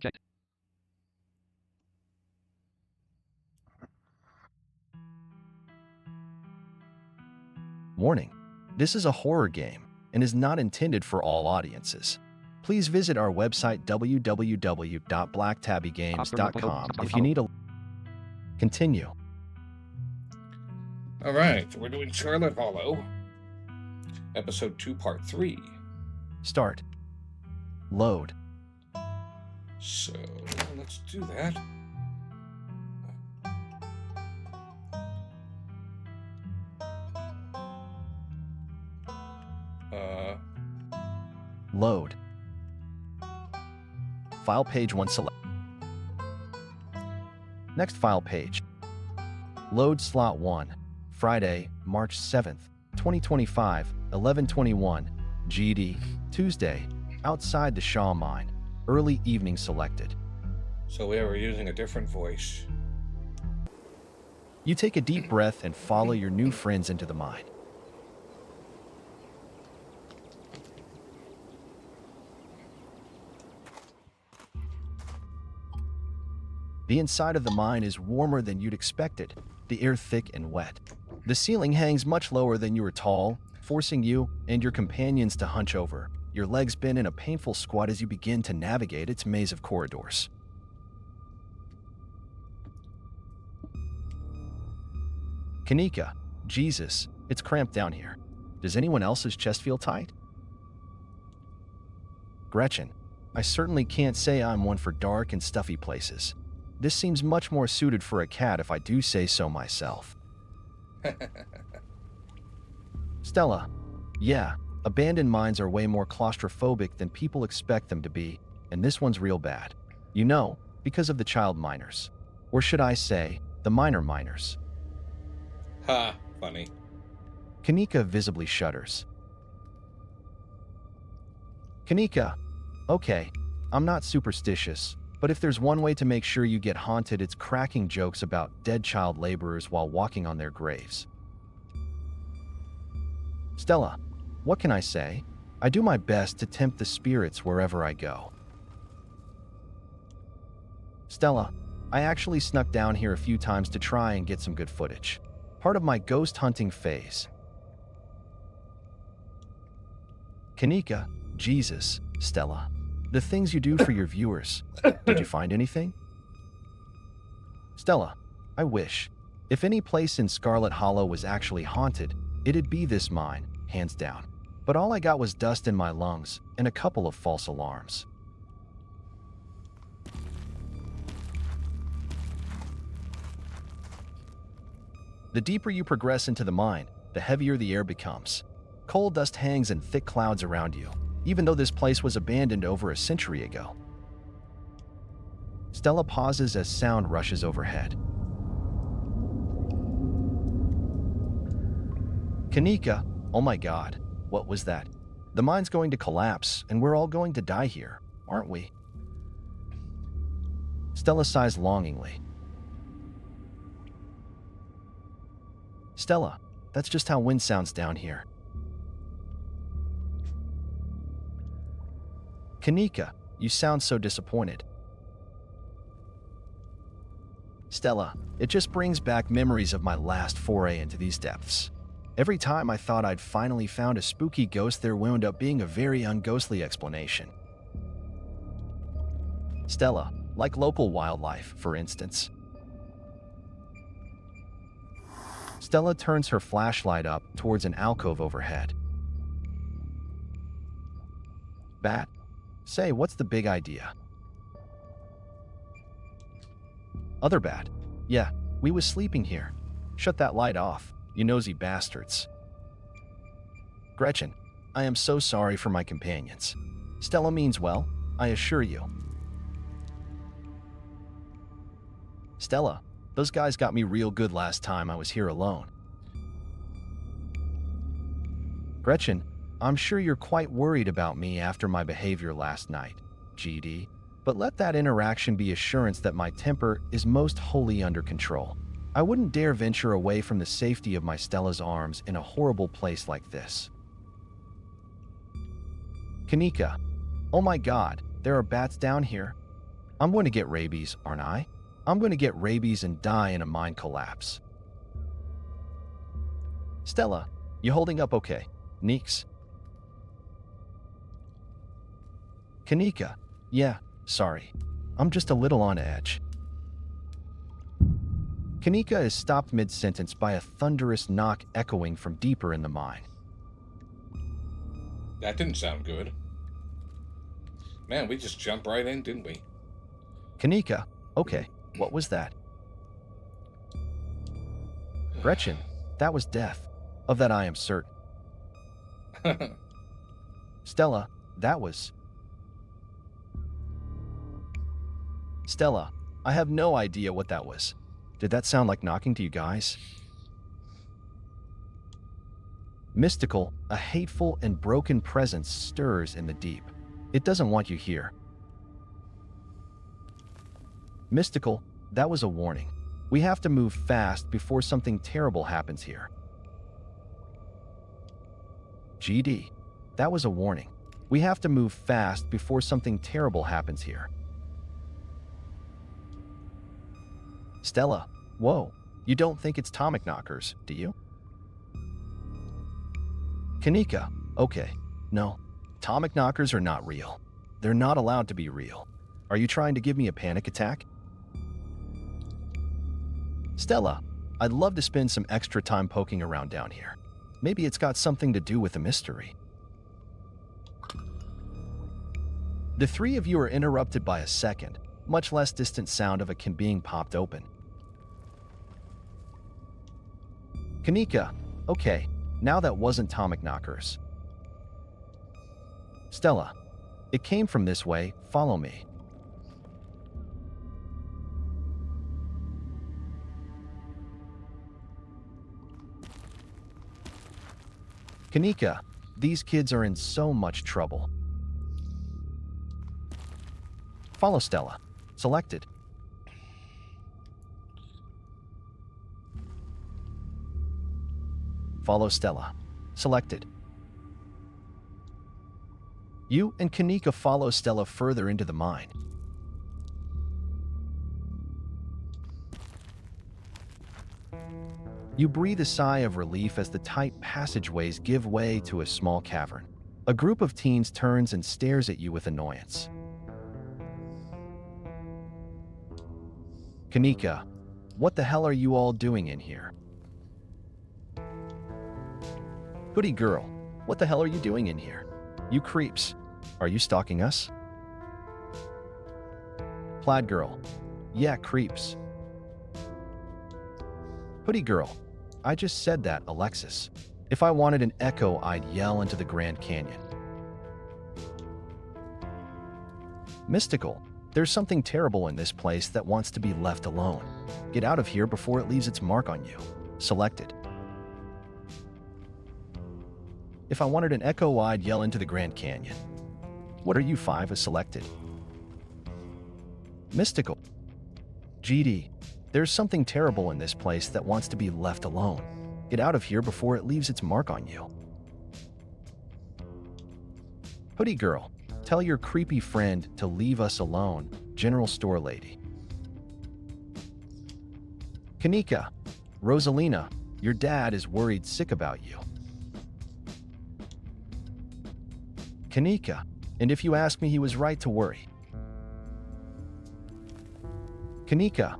Checked. Warning: this is a horror game and is not intended for all audiences. Please visit our website www.blacktabbygames.com if you need a... Continue. All right, we're doing Scarlet Hollow, Episode 2, Part 3. Start. Load. So, let's do that. Load. File page 1 select. Next file page. Load slot 1. Friday, March 7th, 2025, 11:21 GD, Tuesday, outside the Shaw mine. Early evening selected. So we were using a different voice. You take a deep breath and follow your new friends into the mine. The inside of the mine is warmer than you'd expected, the air thick and wet. The ceiling hangs much lower than you are tall, forcing you and your companions to hunch over, your legs bent in a painful squat as you begin to navigate its maze of corridors. Kanika, Jesus, it's cramped down here. Does anyone else's chest feel tight? Gretchen, I certainly can't say I'm one for dark and stuffy places. This seems much more suited for a cat if I do say so myself. Stella, yeah, abandoned mines are way more claustrophobic than people expect them to be, and this one's real bad. You know, because of the child miners. Or should I say, the minor miners. Ha, funny. Kanika visibly shudders. Kanika, okay, I'm not superstitious, but if there's one way to make sure you get haunted, it's cracking jokes about dead child laborers while walking on their graves. Stella, what can I say? I do my best to tempt the spirits wherever I go. Stella, I actually snuck down here a few times to try and get some good footage. Part of my ghost hunting phase. Kanika, Jesus, Stella. The things you do for your viewers. Did you find anything? Stella, I wish. If any place in Scarlet Hollow was actually haunted, it'd be this mine, hands down. But all I got was dust in my lungs and a couple of false alarms. The deeper you progress into the mine, the heavier the air becomes. Coal dust hangs in thick clouds around you, even though this place was abandoned over a century ago. Stella pauses as sound rushes overhead. Kanika, oh my god, what was that? The mine's going to collapse, and we're all going to die here, aren't we? Stella sighs longingly. Stella, that's just how wind sounds down here. Kanika, you sound so disappointed. Stella, it just brings back memories of my last foray into these depths. Every time I thought I'd finally found a spooky ghost, there wound up being a very unghostly explanation. Stella, like local wildlife, for instance. Stella turns her flashlight up towards an alcove overhead. Bat, say, what's the big idea? Other bat, yeah, we was sleeping here. Shut that light off, you nosy bastards. Gretchen, I am so sorry for my companions. Stella means well, I assure you. Stella, those guys got me real good last time I was here alone. Gretchen, I'm sure you're quite worried about me after my behavior last night, GD, but let that interaction be assurance that my temper is most wholly under control. I wouldn't dare venture away from the safety of my Stella's arms in a horrible place like this. Kanika, oh my god, there are bats down here. I'm going to get rabies, aren't I? I'm going to get rabies and die in a mine collapse. Stella, you holding up okay? Neeks? Kanika, yeah, sorry. I'm just a little on edge. Kanika is stopped mid-sentence by a thunderous knock echoing from deeper in the mine. That didn't sound good. Man, we just jumped right in, didn't we? Kanika, okay, what was that? Gretchen, that was death. Of that I am certain. Stella, that was... Stella, I have no idea what that was. Did that sound like knocking to you guys? Mystical, a hateful and broken presence stirs in the deep. It doesn't want you here. Mystical, that was a warning. We have to move fast before something terrible happens here. GD, that was a warning. We have to move fast before something terrible happens here. Stella, whoa, you don't think it's atomic knockers, do you? Kanika, okay, no, atomic knockers are not real. They're not allowed to be real. Are you trying to give me a panic attack? Stella, I'd love to spend some extra time poking around down here. Maybe it's got something to do with the mystery. The three of you are interrupted by a second, much less distant sound of a can being popped open. Kanika, okay, now that wasn't atomic knockers. Stella, it came from this way, follow me. Kanika, these kids are in so much trouble. Follow Stella. Selected. Follow Stella. Selected. You and Kanika follow Stella further into the mine. You breathe a sigh of relief as the tight passageways give way to a small cavern. A group of teens turns and stares at you with annoyance. Kanika, what the hell are you all doing in here? Hoodie girl, what the hell are you doing in here? You creeps. Are you stalking us? Plaid girl, yeah, creeps. Hoodie girl, I just said that, Alexis. If I wanted an echo, I'd yell into the Grand Canyon. Mystical, there's something terrible in this place that wants to be left alone. Get out of here before it leaves its mark on you. Selected. If I wanted an echo, I'd yell into the Grand Canyon. What are you five as selected? Mystical. GD, there's something terrible in this place that wants to be left alone. Get out of here before it leaves its mark on you. Hoodie girl, tell your creepy friend to leave us alone, general store lady. Kanika, Rosalina, your dad is worried sick about you. Kanika, and if you ask me, he was right to worry. Kanika,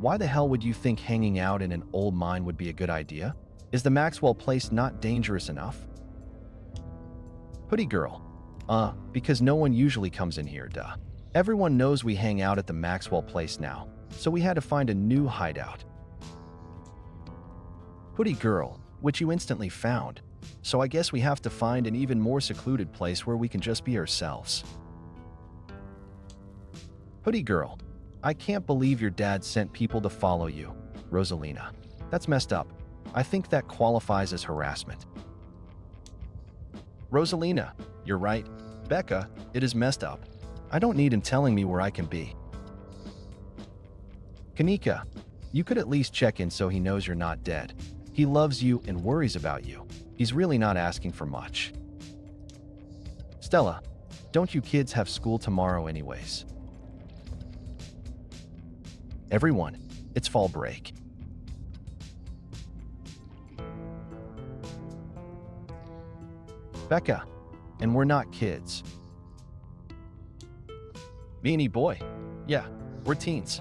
why the hell would you think hanging out in an old mine would be a good idea? Is the Maxwell place not dangerous enough? Hoodie girl, because no one usually comes in here, duh. Everyone knows we hang out at the Maxwell place now, so we had to find a new hideout. Hoodie girl, which you instantly found, so I guess we have to find an even more secluded place where we can just be ourselves. Hoodie girl, I can't believe your dad sent people to follow you, Rosalina. That's messed up. I think that qualifies as harassment. Rosalina, you're right. Becca, it is messed up. I don't need him telling me where I can be. Kanika, you could at least check in so he knows you're not dead. He loves you and worries about you. He's really not asking for much. Stella, don't you kids have school tomorrow anyways? Everyone, it's fall break. Becca, and we're not kids. Beanie boy, yeah, we're teens.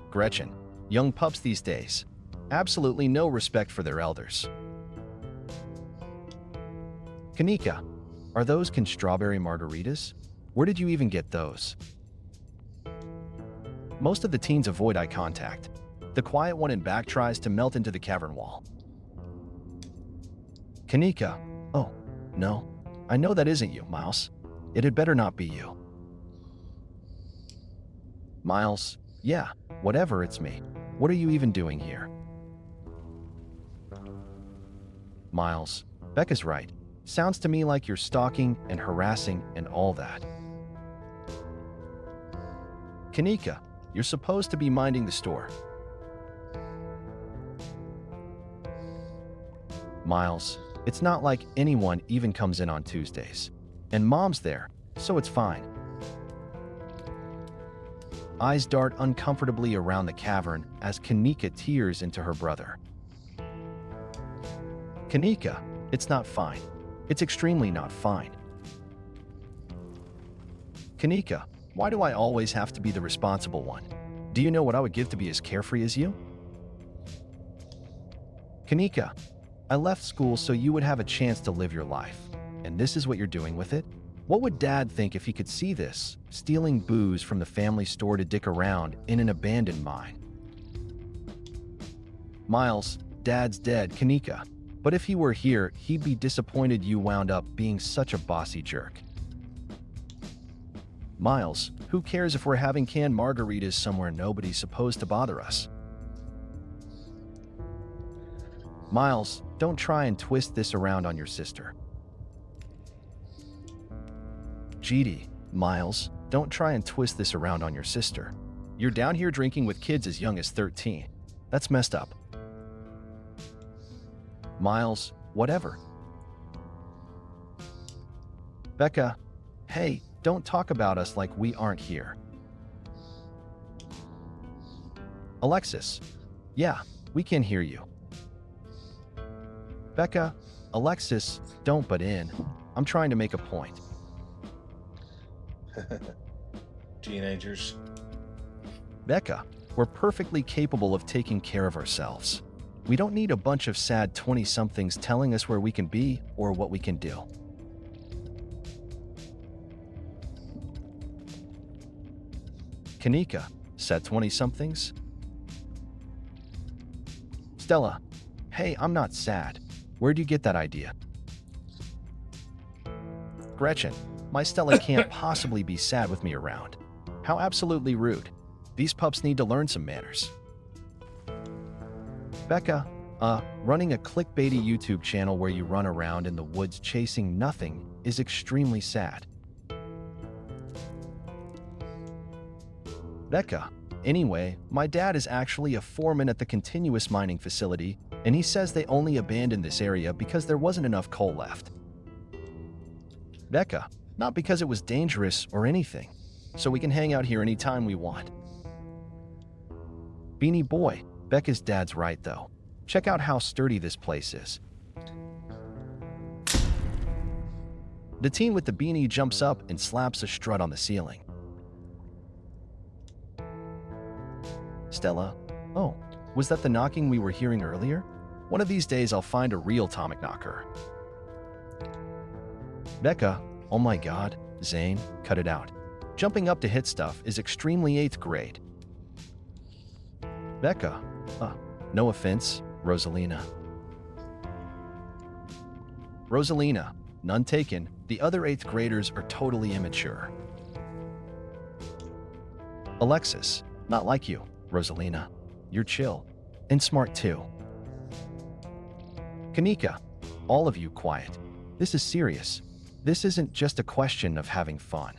Gretchen, young pups these days. Absolutely no respect for their elders. Kanika, are those strawberry margaritas? Where did you even get those? Most of the teens avoid eye contact. The quiet one in back tries to melt into the cavern wall. Kanika, oh, no. I know that isn't you, Miles. It had better not be you. Miles, yeah, whatever, it's me. What are you even doing here? Miles, Becca's right. Sounds to me like you're stalking and harassing and all that. Kanika, you're supposed to be minding the store. Miles, it's not like anyone even comes in on Tuesdays. And Mom's there, so it's fine. Eyes dart uncomfortably around the cavern as Kanika tears into her brother. Kanika, it's not fine. It's extremely not fine. Kanika, why do I always have to be the responsible one? Do you know what I would give to be as carefree as you? Kanika, I left school so you would have a chance to live your life. And this is what you're doing with it? What would Dad think if he could see this, stealing booze from the family store to dick around in an abandoned mine? Miles, Dad's dead, Kanika. But if he were here, he'd be disappointed you wound up being such a bossy jerk. Miles, who cares if we're having canned margaritas somewhere nobody's supposed to bother us? Miles, don't try and twist this around on your sister. GD, Miles, don't try and twist this around on your sister. You're down here drinking with kids as young as 13. That's messed up. Miles, whatever. Becca, hey, don't talk about us like we aren't here. Alexis, yeah, we can hear you. Becca, Alexis, don't butt in. I'm trying to make a point. Teenagers. Becca, we're perfectly capable of taking care of ourselves. We don't need a bunch of sad 20-somethings telling us where we can be or what we can do. Kanika, sad 20-somethings? Stella, hey, I'm not sad. Where'd you get that idea? Gretchen, my Stella can't possibly be sad with me around. How absolutely rude. These pups need to learn some manners. Becca, running a clickbaity YouTube channel where you run around in the woods chasing nothing is extremely sad. Becca, anyway, my dad is actually a foreman at the continuous mining facility, and he says they only abandoned this area because there wasn't enough coal left. Becca, not because it was dangerous or anything, so we can hang out here anytime we want. Beanie boy, Becca's dad's right though. Check out how sturdy this place is. The teen with the beanie jumps up and slaps a strut on the ceiling. Stella, oh, was that the knocking we were hearing earlier? One of these days I'll find a real atomic knocker. Becca, oh my god, Zane, cut it out. Jumping up to hit stuff is extremely 8th grade. Becca, no offense, Rosalina. Rosalina, none taken. The other 8th graders are totally immature. Alexis, not like you, Rosalina. You're chill. And smart too. Kanika, all of you quiet. This is serious. This isn't just a question of having fun.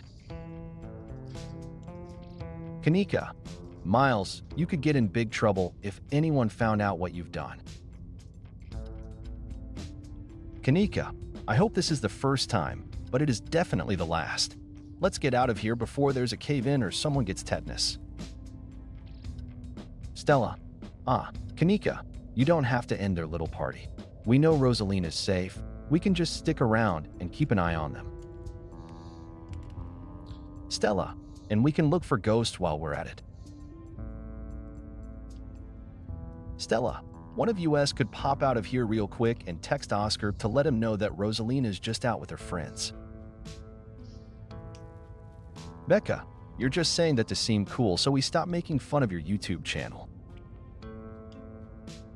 Kanika, Miles, you could get in big trouble if anyone found out what you've done. Kanika, I hope this is the first time, but it is definitely the last. let's get out of here before there's a cave-in or someone gets tetanus. Stella. Kanika, you don't have to end their little party. We know Rosalina's safe. We can just stick around and keep an eye on them. Stella, and we can look for ghosts while we're at it. Stella, one of us could pop out of here real quick and text Oscar to let him know that Rosalina's just out with her friends. Becca, you're just saying that to seem cool, so we stop making fun of your YouTube channel.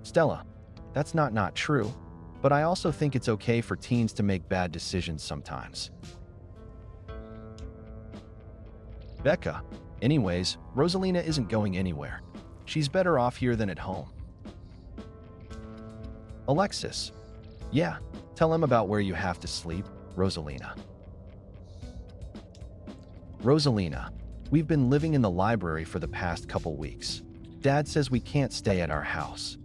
Stella, that's not true, but I also think it's okay for teens to make bad decisions sometimes. Becca, anyways, Rosalina isn't going anywhere. She's better off here than at home. Alexis, yeah, tell him about where you have to sleep, Rosalina. Rosalina, we've been living in the library for the past couple weeks. Dad says we can't stay at our house.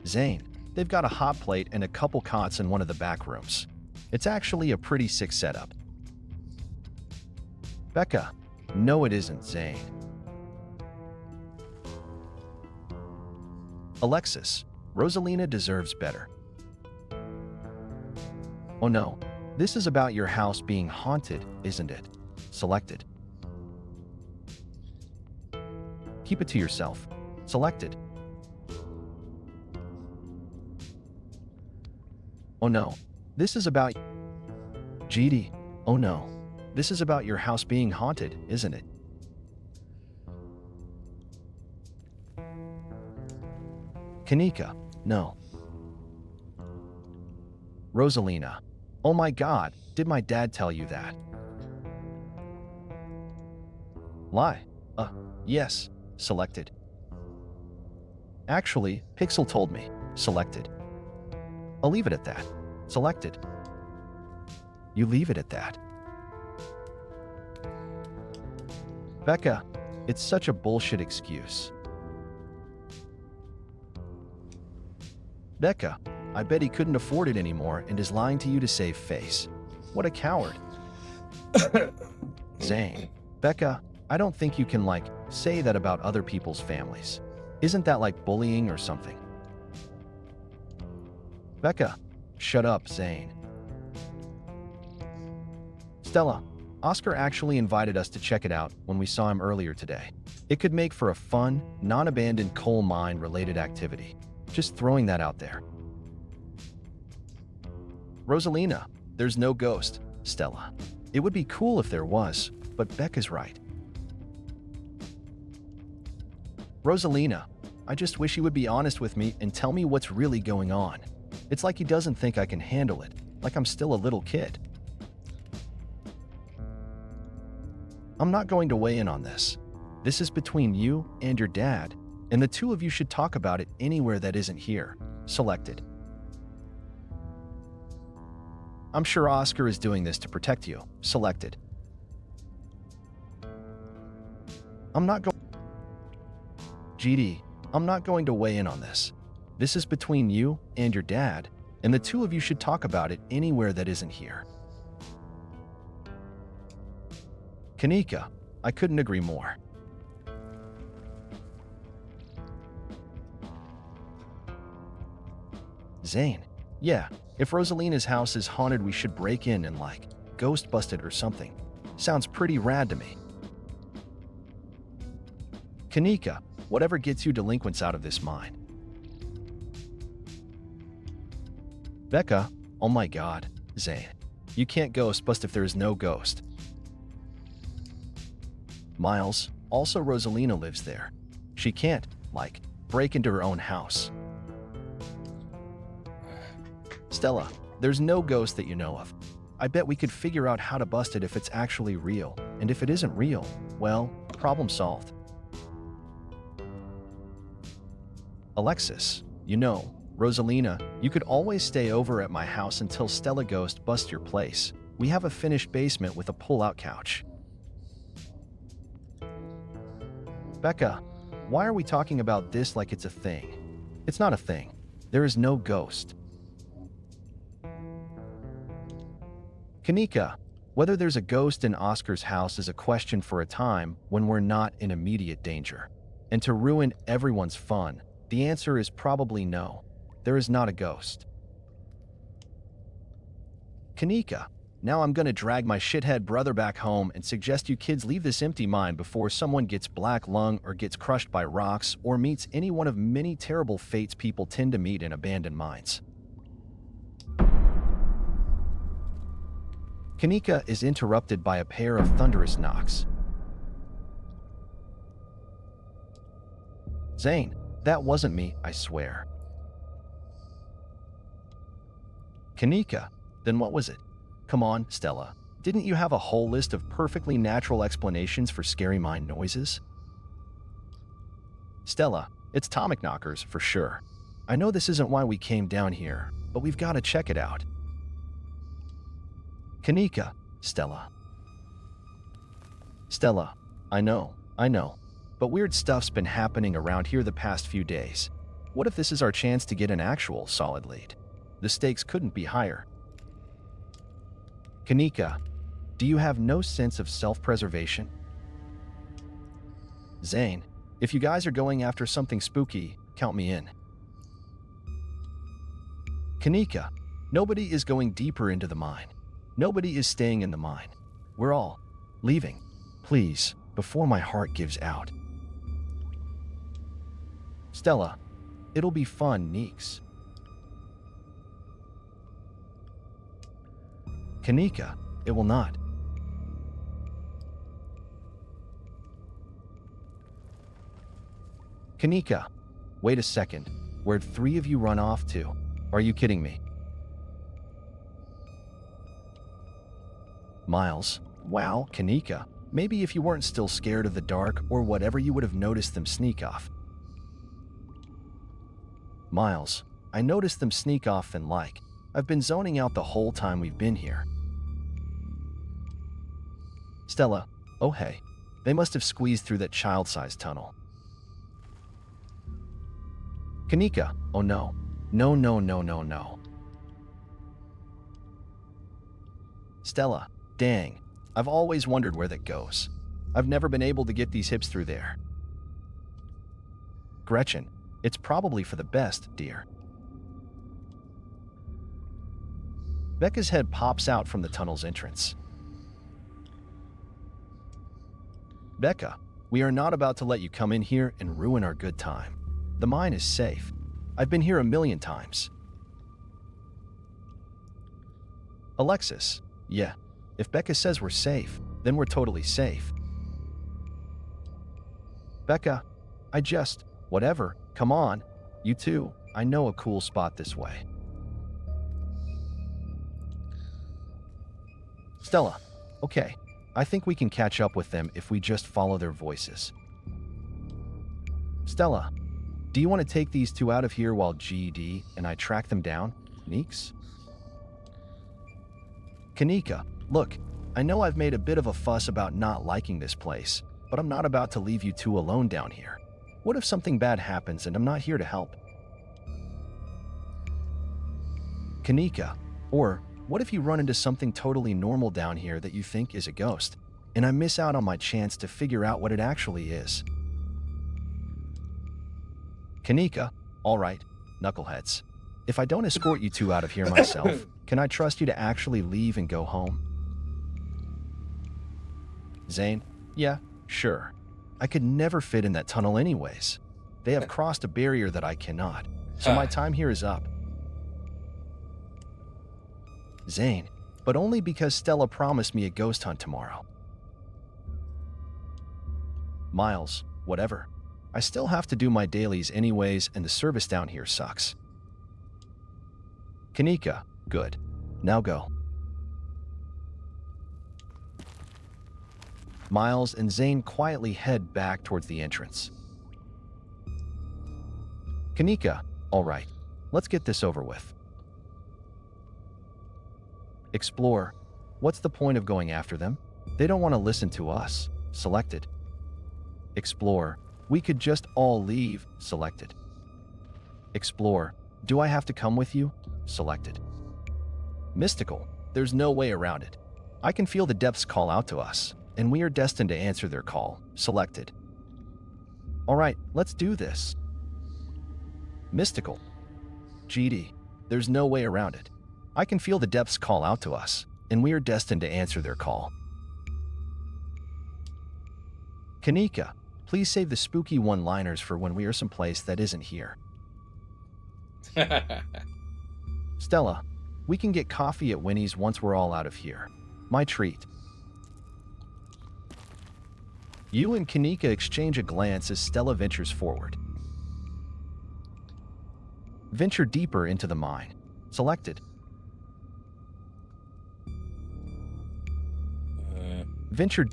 Zane, they've got a hot plate and a couple cots in one of the back rooms. It's actually a pretty sick setup. Becca, no it isn't, Zane. Alexis, Rosalina deserves better. Oh no, this is about your house being haunted, isn't it? Selected. Keep it to yourself. Selected. Oh no, this is about... GD, oh no, this is about your house being haunted, isn't it? Kanika, no. Rosalina, oh my god, did my dad tell you that? Lie, yes, selected. Actually, Pixel told me, selected. I'll leave it at that. Selected. You leave it at that. Becca, it's such a bullshit excuse. Becca, I bet he couldn't afford it anymore and is lying to you to save face. What a coward. Zane, Becca, I don't think you can, say that about other people's families. Isn't that like bullying or something? Becca, shut up, Zane. Stella, Oscar actually invited us to check it out when we saw him earlier today. It could make for a fun, non-abandoned coal mine-related activity. Just throwing that out there. Rosalina, there's no ghost, Stella. It would be cool if there was, but Becca's right. Rosalina, I just wish he would be honest with me and tell me what's really going on. It's like he doesn't think I can handle it, like I'm still a little kid. I'm not going to weigh in on this. This is between you and your dad, and the two of you should talk about it anywhere that isn't here. Selected. I'm sure Oscar is doing this to protect you. Selected. GD, I'm not going to weigh in on this. This is between you and your dad, and the two of you should talk about it anywhere that isn't here. Kanika, I couldn't agree more. Zane, yeah, if Rosalina's house is haunted, we should break in and, ghost bust it or something. Sounds pretty rad to me. Kanika, whatever gets you delinquents out of this mine. Becca, oh my god, Zane. You can't ghost bust if there is no ghost. Miles, also Rosalina lives there. She can't, break into her own house. Stella, there's no ghost that you know of. I bet we could figure out how to bust it if it's actually real, and if it isn't real, well, problem solved. Alexis, Rosalina, you could always stay over at my house until Stella Ghost busts your place. We have a finished basement with a pull-out couch. Becca, why are we talking about this like it's a thing? It's not a thing. There is no ghost. Kanika, Whether there's a ghost in Oscar's house is a question for a time when we're not in immediate danger. And to ruin everyone's fun, the answer is probably no. There is not a ghost. Kanika, now I'm gonna drag my shithead brother back home and suggest you kids leave this empty mine before someone gets black lung or gets crushed by rocks or meets any one of many terrible fates people tend to meet in abandoned mines. Kanika is interrupted by a pair of thunderous knocks. Zane, that wasn't me, I swear. Kanika, then what was it? Come on, Stella. Didn't you have a whole list of perfectly natural explanations for scary mine noises? Stella, it's atomic knockers for sure. I know this isn't why we came down here, but we've got to check it out. Kanika, Stella. Stella, I know, but weird stuff's been happening around here the past few days. What if this is our chance to get an actual solid lead? The stakes couldn't be higher. Kanika, do you have no sense of self-preservation? Zane, if you guys are going after something spooky, count me in. Kanika, nobody is going deeper into the mine. Nobody is staying in the mine. We're all leaving. Please, before my heart gives out. Stella, it'll be fun, Neeks. Kanika, it will not. Kanika, wait a second. Where'd three of you run off to? Are you kidding me? Miles, wow, Kanika. Maybe if you weren't still scared of the dark or whatever, you would have noticed them sneak off. Miles, I noticed them sneak off and I've been zoning out the whole time we've been here. Stella, oh hey, they must have squeezed through that child-sized tunnel. Kanika, oh no. No. Stella, dang, I've always wondered where that goes. I've never been able to get these hips through there. Gretchen, it's probably for the best, dear. Becca's head pops out from the tunnel's entrance. Becca, we are not about to let you come in here and ruin our good time. The mine is safe. I've been here 1,000,000 times. Alexis, yeah, if Becca says we're safe, then we're totally safe. Becca, whatever, come on. You too, I know a cool spot this way. Stella, okay, I think we can catch up with them if we just follow their voices. Stella, do you want to take these two out of here while GD and I track them down? Neeks? Kanika, look, I know I've made a bit of a fuss about not liking this place, but I'm not about to leave you two alone down here. What if something bad happens and I'm not here to help? Kanika, or what if you run into something totally normal down here that you think is a ghost, and I miss out on my chance to figure out what it actually is? Kanika, all right, knuckleheads. If I don't escort you two out of here myself, can I trust you to actually leave and go home? Zane, yeah, sure. I could never fit in that tunnel anyways. They have crossed a barrier that I cannot, so my time here is up. Zane, but only because Stella promised me a ghost hunt tomorrow. Miles, whatever. I still have to do my dailies anyways, and the service down here sucks. Kanika, good. Now go. Miles and Zane quietly head back towards the entrance. Kanika, all right, let's get this over with. Explore. What's the point of going after them? They don't want to listen to us. Selected. Explore. We could just all leave. Selected. Explore. Do I have to come with you? Selected. Mystical. There's no way around it. I can feel the depths call out to us, and we are destined to answer their call. Selected. All right, let's do this. Mystical. GD. There's no way around it. I can feel the depths call out to us, and we are destined to answer their call. Kanika, please save the spooky one-liners for when we are someplace that isn't here. Stella, we can get coffee at Winnie's once we're all out of here. My treat. You and Kanika exchange a glance as Stella ventures forward. Venture deeper into the mine. Selected. Venture.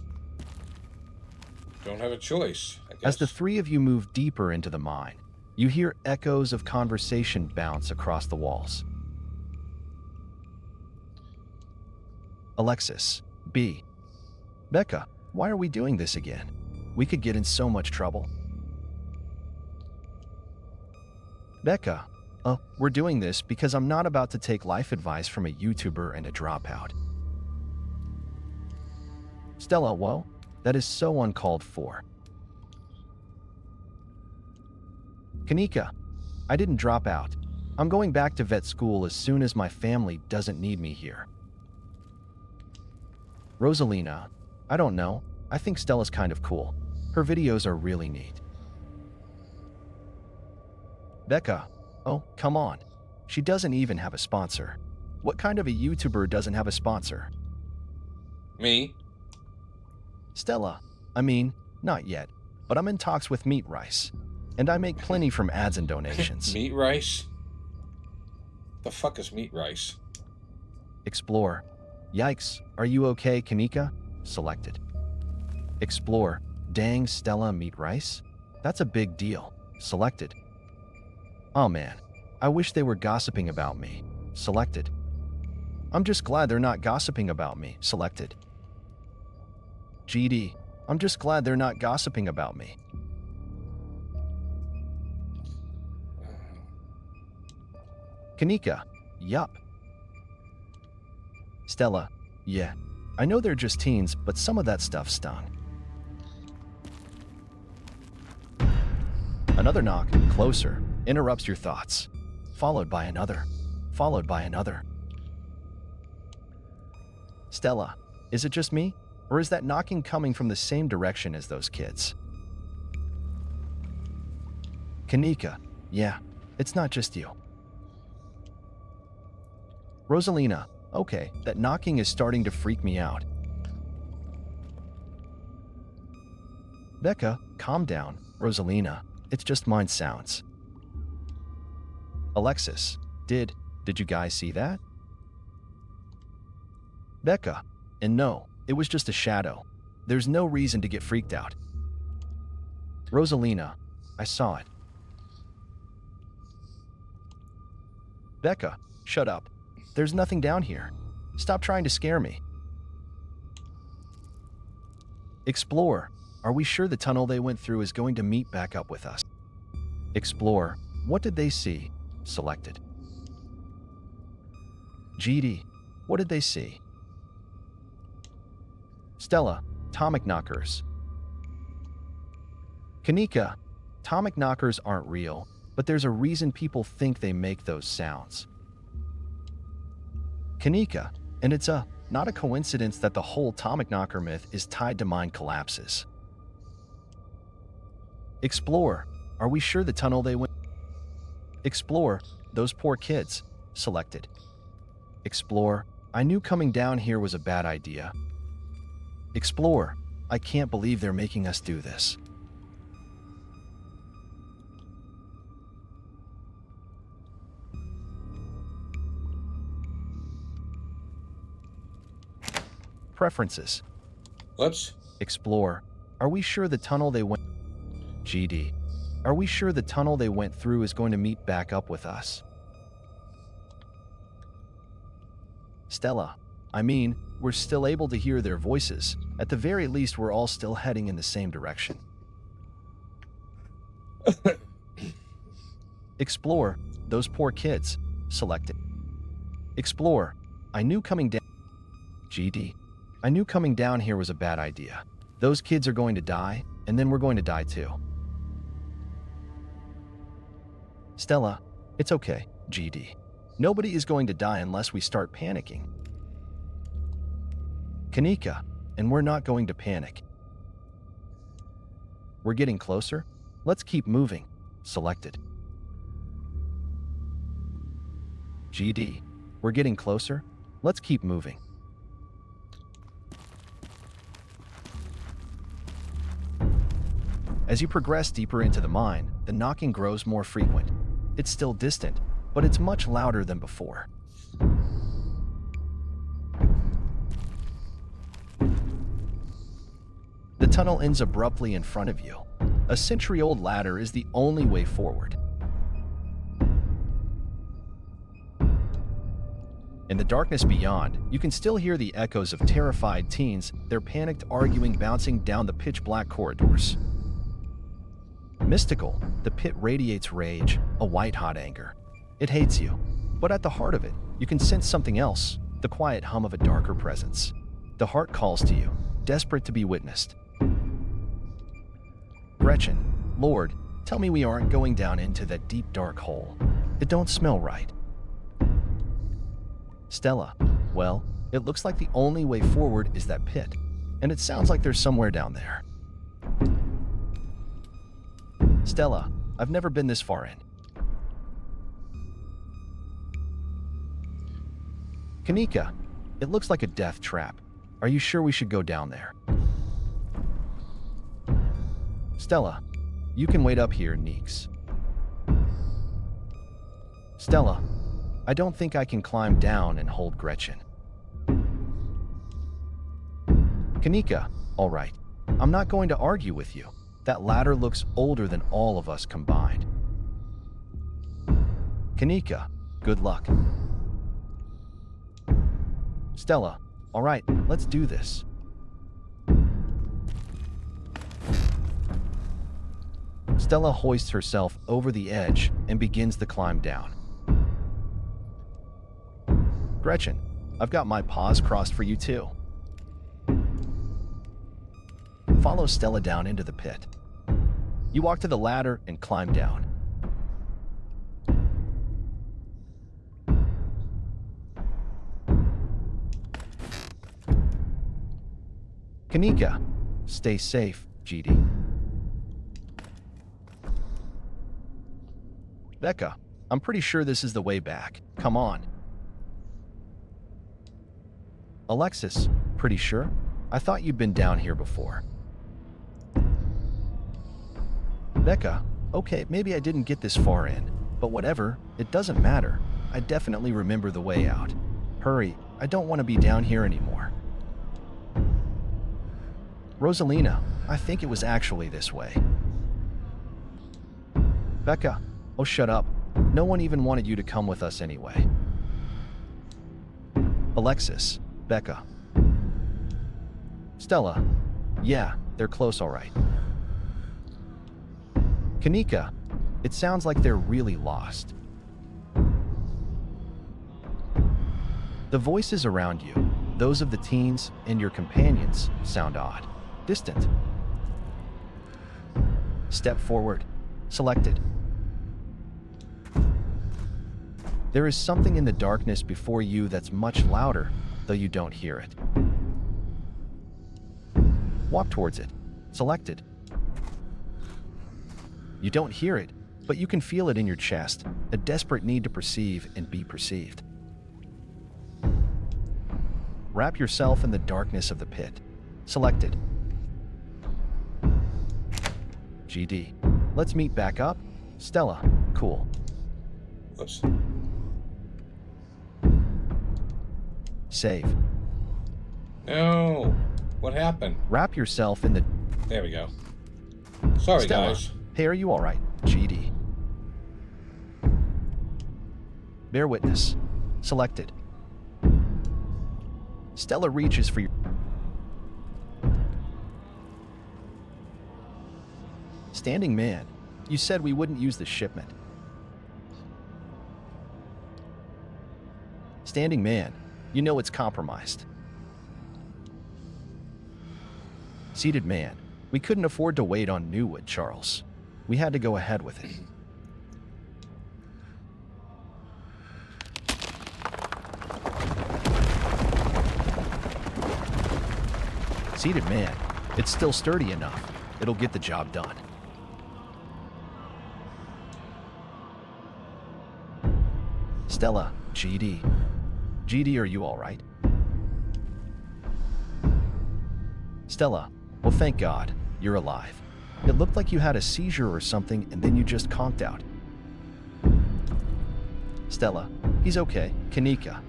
Don't have a choice, I guess. As the three of you move deeper into the mine, you hear echoes of conversation bounce across the walls. Alexis. B. Becca, why are we doing this again? We could get in so much trouble. Becca. We're doing this because I'm not about to take life advice from a YouTuber and a dropout. Stella, whoa, that is so uncalled for. Kanika, I didn't drop out. I'm going back to vet school as soon as my family doesn't need me here. Rosalina, I don't know. I think Stella's kind of cool. Her videos are really neat. Becca, oh, come on. She doesn't even have a sponsor. What kind of a YouTuber doesn't have a sponsor? Me? Stella, I mean, not yet, but I'm in talks with Meat Rice, and I make plenty from ads and donations. Meat Rice? The fuck is Meat Rice? Explore. Yikes, are you okay, Kanika? Selected. Explore. Dang, Stella, Meat Rice? That's a big deal. Selected. Oh man, I wish they were gossiping about me. Selected. I'm just glad they're not gossiping about me. Selected. GD, I'm just glad they're not gossiping about me. Kanika, yup. Stella, yeah. I know they're just teens, but some of that stuff stung. Another knock, closer, interrupts your thoughts. Followed by another. Followed by another. Stella, is it just me? Or is that knocking coming from the same direction as those kids? Kanika, yeah, it's not just you. Rosalina, okay, that knocking is starting to freak me out. Becca, calm down. Rosalina, it's just mind sounds. Alexis, did you guys see that? Becca, and no, it was just a shadow. There's no reason to get freaked out. Rosalina, I saw it. Becca, shut up. There's nothing down here. Stop trying to scare me. Explore. Are we sure the tunnel they went through is going to meet back up with us? Explore. What did they see? Selected. GD. What did they see? Stella. Atomic knockers. Kanika. Atomic knockers aren't real, but there's a reason people think they make those sounds. Kanika, and it's not a coincidence that the whole atomic knocker myth is tied to mine collapses. Explore. Are we sure the tunnel they went? Explore. Those poor kids. Selected. Explore. I knew coming down here was a bad idea. Explore. I can't believe they're making us do this. Preferences. Let's Explore. Are we sure the tunnel they went? GD. Are we sure the tunnel they went through is going to meet back up with us? Stella. I mean, we're still able to hear their voices. At the very least, we're all still heading in the same direction. Explore. Those poor kids. Selected. Explore. I knew coming down. GD. I knew coming down here was a bad idea. Those kids are going to die, and then we're going to die too. Stella, it's okay, GD. Nobody is going to die unless we start panicking. Kanika, and we're not going to panic. We're getting closer. Let's keep moving. Selected. GD, we're getting closer. Let's keep moving. As you progress deeper into the mine, the knocking grows more frequent. It's still distant, but it's much louder than before. The tunnel ends abruptly in front of you. A century-old ladder is the only way forward. In the darkness beyond, you can still hear the echoes of terrified teens, their panicked arguing bouncing down the pitch-black corridors. Mystical, the pit radiates rage, a white-hot anger. It hates you, but at the heart of it, you can sense something else, the quiet hum of a darker presence. The heart calls to you, desperate to be witnessed. Gretchen, Lord, tell me we aren't going down into that deep dark hole. It don't smell right. Stella, well, it looks like the only way forward is that pit, and it sounds like there's somewhere down there. Stella, I've never been this far in. Kanika, it looks like a death trap. Are you sure we should go down there? Stella, you can wait up here, Neeks. Stella, I don't think I can climb down and hold Gretchen. Kanika, all right. I'm not going to argue with you. That ladder looks older than all of us combined. Kanika, good luck. Stella, all right, let's do this. Stella hoists herself over the edge and begins the climb down. Gretchen, I've got my paws crossed for you too. Follow Stella down into the pit. You walk to the ladder and climb down. Kanika, stay safe, GD. Becca, I'm pretty sure this is the way back. Come on. Alexis, pretty sure? I thought you'd been down here before. Becca, okay, maybe I didn't get this far in, but whatever, it doesn't matter. I definitely remember the way out. Hurry, I don't want to be down here anymore. Rosalina, I think it was actually this way. Becca, oh shut up. No one even wanted you to come with us anyway. Alexis, Becca. Stella, yeah, they're close all right. Kanika, it sounds like they're really lost. The voices around you, those of the teens and your companions, sound odd, distant. Step forward. Selected. There is something in the darkness before you that's much louder, though you don't hear it. Walk towards it. Selected. You don't hear it, but you can feel it in your chest, a desperate need to perceive and be perceived. Wrap yourself in the darkness of the pit. Selected. GD. Let's meet back up. Stella. Cool. Oops. Save. No. What happened? Wrap yourself in the... There we go. Sorry, Stella. guys. Hey, are you all right? GD. Bear witness. Selected. Stella reaches for your... Standing man, you said we wouldn't use the shipment. Standing man, you know it's compromised. Seated man, we couldn't afford to wait on Newwood, Charles. We had to go ahead with it. Seated man, it's still sturdy enough. It'll get the job done. Stella, GD. GD, are you all right? Stella, well, thank God, you're alive. It looked like you had a seizure or something and then you just conked out. Stella, he's okay. Kanika.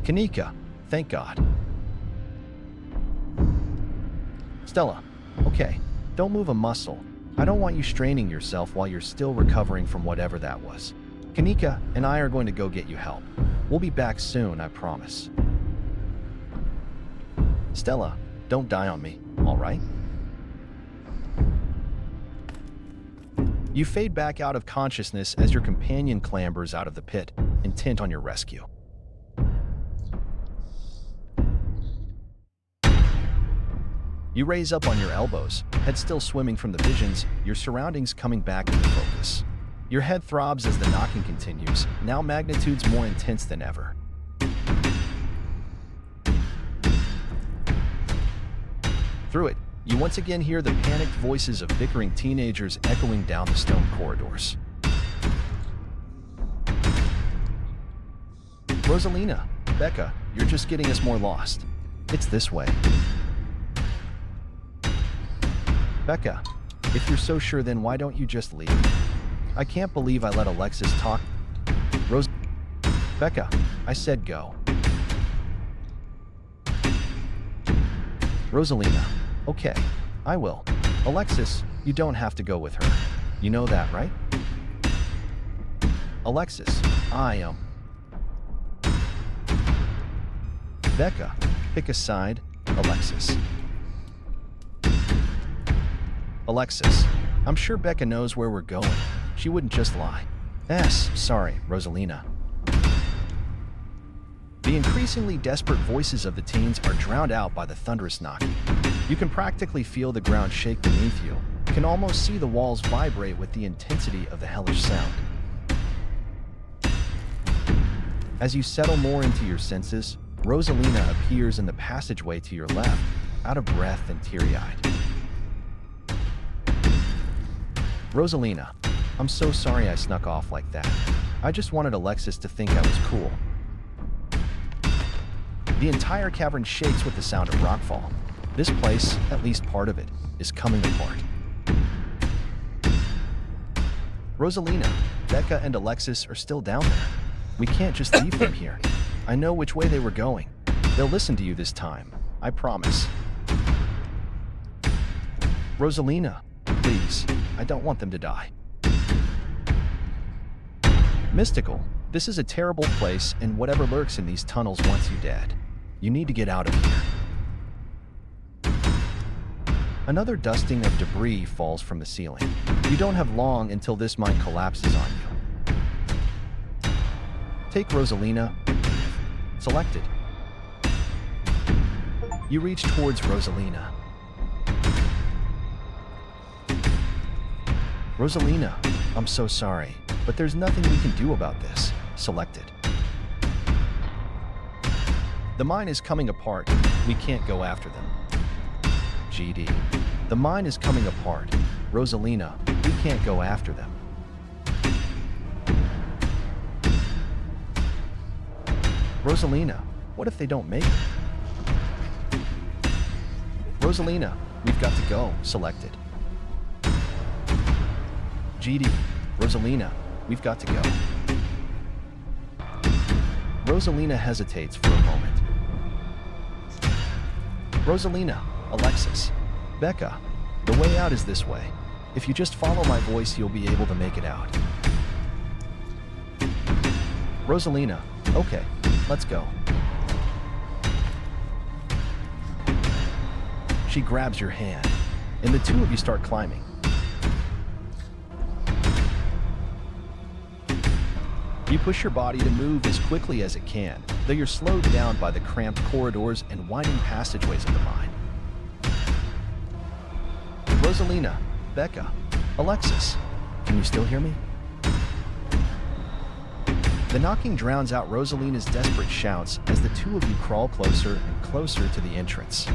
Kanika, thank God. Stella, okay, don't move a muscle. I don't want you straining yourself while you're still recovering from whatever that was. Kanika and I are going to go get you help. We'll be back soon, I promise. Stella, don't die on me, all right? You fade back out of consciousness as your companion clambers out of the pit, intent on your rescue. You raise up on your elbows, head still swimming from the visions, your surroundings coming back into focus. Your head throbs as the knocking continues, now magnitudes more intense than ever. Through it, you once again hear the panicked voices of bickering teenagers echoing down the stone corridors. Rosalina, Becca, you're just getting us more lost. It's this way. Becca, if you're so sure, then why don't you just leave? I can't believe I let Alexis talk. Becca, I said go. Rosalina, okay, I will. Alexis, you don't have to go with her. You know that, right? Alexis, Becca, pick a side. Alexis. Alexis, I'm sure Becca knows where we're going. She wouldn't just lie. Sorry, Rosalina. The increasingly desperate voices of the teens are drowned out by the thunderous knocking. You can practically feel the ground shake beneath you, can almost see the walls vibrate with the intensity of the hellish sound. As you settle more into your senses, Rosalina appears in the passageway to your left, out of breath and teary-eyed. Rosalina, I'm so sorry I snuck off like that. I just wanted Alexis to think I was cool. The entire cavern shakes with the sound of rockfall. This place, at least part of it, is coming apart. Rosalina, Becca, and Alexis are still down there. We can't just leave them here. I know which way they were going. They'll listen to you this time. I promise. Rosalina, please. I don't want them to die. Mystical, this is a terrible place, and whatever lurks in these tunnels wants you dead. You need to get out of here. Another dusting of debris falls from the ceiling. You don't have long until this mine collapses on you. Take Rosalina. Selected. You reach towards Rosalina. Rosalina, I'm so sorry, but there's nothing we can do about this. Selected. The mine is coming apart. We can't go after them. GD. The mine is coming apart. Rosalina, we can't go after them. Rosalina, what if they don't make it? Rosalina, we've got to go. Selected. GD. Rosalina, we've got to go. Rosalina hesitates for a moment. Rosalina, Alexis, Becca, the way out is this way. If you just follow my voice, you'll be able to make it out. Rosalina, okay, let's go. She grabs your hand, and the two of you start climbing. You push your body to move as quickly as it can, though you're slowed down by the cramped corridors and winding passageways of the mine. Rosalina, Becca, Alexis, can you still hear me? The knocking drowns out Rosalina's desperate shouts as the two of you crawl closer and closer to the entrance.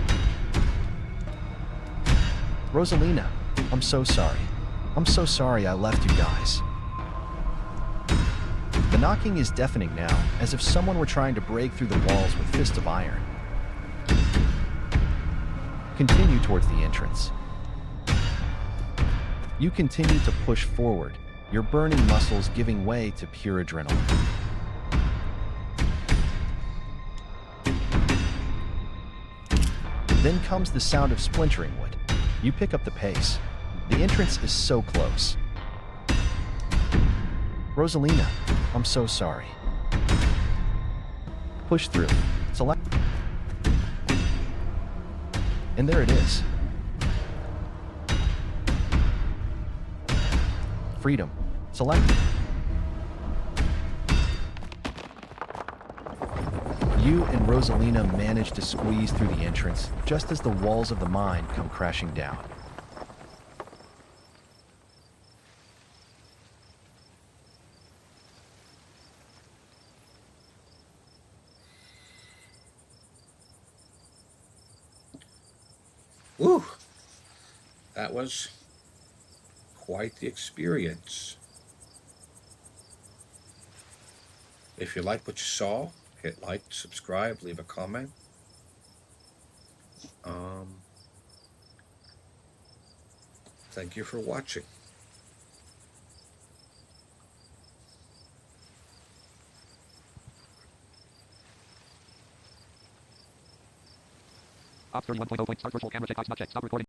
Rosalina, I'm so sorry. I'm so sorry I left you guys. The knocking is deafening now, as if someone were trying to break through the walls with fists of iron. Continue towards the entrance. You continue to push forward, your burning muscles giving way to pure adrenaline. Then comes the sound of splintering wood. You pick up the pace. The entrance is so close. Rosalina, I'm so sorry. Push through. Select. And there it is. Freedom. Selected. You and Rosalina manage to squeeze through the entrance just as the walls of the mine come crashing down. Woo! That was quite the experience. If you liked what you saw, hit like, subscribe, leave a comment. Thank you for watching. Ops 31.0. Start virtual camera check. Not check. Stop recording.